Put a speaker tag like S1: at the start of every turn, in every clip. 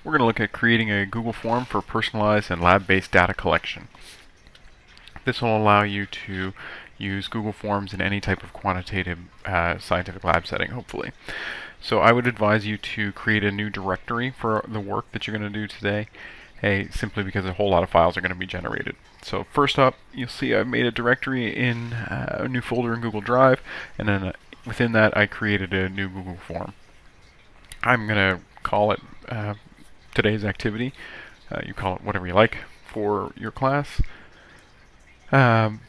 S1: we're going to look at creating a Google form for personalized and lab-based data collection. This will allow you to use Google Forms in any type of quantitative scientific lab setting, hopefully. So I would advise you to create a new directory for the work that you're going to do today, simply because a whole lot of files are going to be generated. So first up, you'll see I've made a directory in a new folder in Google Drive, and then within that I created a new Google form. I'm going to call it today's activity. You call it whatever you like for your class. And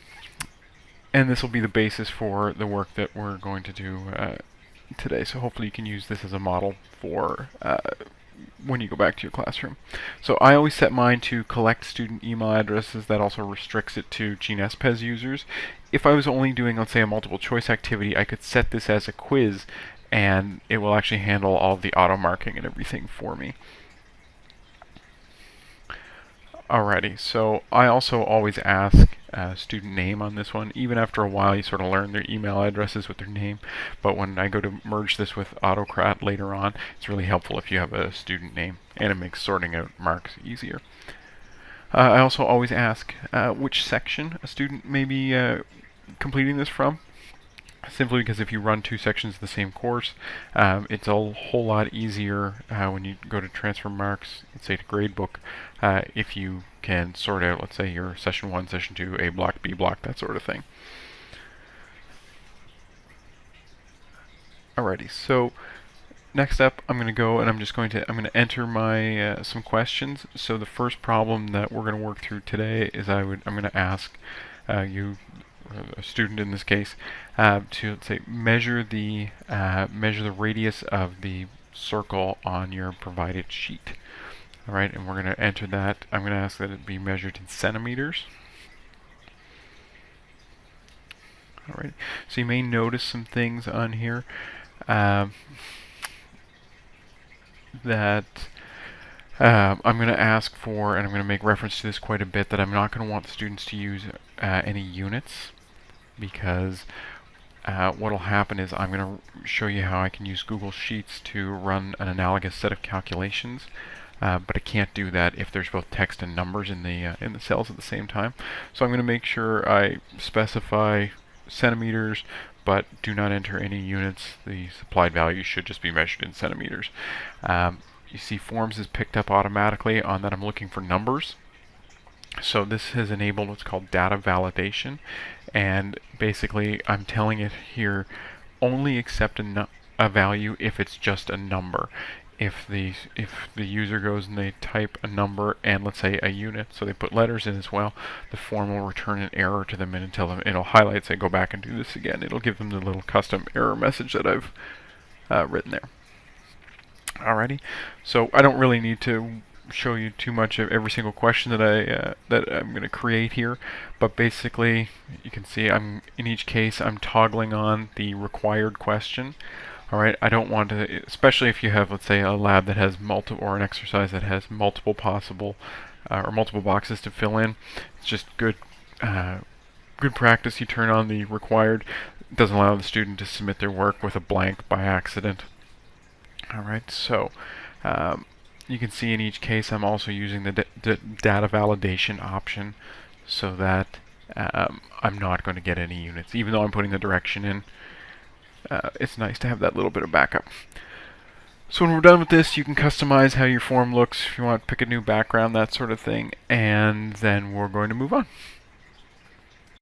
S1: this will be the basis for the work that we're going to do today. So hopefully you can use this as a model for when you go back to your classroom. So I always set mine to collect student email addresses. That also restricts it to GNSPES users. If I was only doing, let's say, a multiple choice activity, I could set this as a quiz and it will actually handle all of the auto marking and everything for me. Alrighty, so I also always ask student name on this one. Even after a while you sort of learn their email addresses with their name, but when I go to merge this with Autocrat later on, it's really helpful if you have a student name, and it makes sorting out marks easier. I also always ask which section a student may be completing this from. Simply because if you run two sections of the same course, it's a whole lot easier when you go to transfer marks, let's say to gradebook, if you can sort out, let's say, your session 1, session 2, A block, B block, that sort of thing. Alrighty, so next up I'm going to go and I'm going to enter my some questions. So the first problem that we're going to work through today is I'm going to ask you, a student in this case, to, let's say, measure the radius of the circle on your provided sheet. All right, and we're going to enter that. I'm going to ask that it be measured in centimeters. All right, so you may notice some things on here that I'm going to ask for, and I'm going to make reference to this quite a bit, that I'm not going to want the students to use any units, because what will happen is I'm going to show you how I can use Google Sheets to run an analogous set of calculations, but I can't do that if there's both text and numbers in the cells at the same time. So I'm going to make sure I specify centimeters, but do not enter any units. The supplied value should just be measured in centimeters. You see Forms is picked up automatically on that I'm looking for numbers. So this has enabled what's called data validation, and basically I'm telling it here only accept a value if it's just a number. If the user goes and they type a number and, let's say, a unit, so they put letters in as well, the form will return an error to them and tell them, it'll highlight, say, go back and do this again. It'll give them the little custom error message that I've written there. Alrighty, so I don't really need to show you too much of every single question that I'm going to create here, but basically you can see in each case I'm toggling on the required question. Alright, I don't want to, especially if you have, let's say, a lab that has multiple, or an exercise that has multiple possible or multiple boxes to fill in. It's just good practice. You turn on the required. It doesn't allow the student to submit their work with a blank by accident. Alright, so you can see in each case I'm also using the data validation option, so that I'm not going to get any units. Even though I'm putting the direction in, it's nice to have that little bit of backup. So when we're done with this, you can customize how your form looks. If you want to pick a new background, that sort of thing, and then we're going to move on.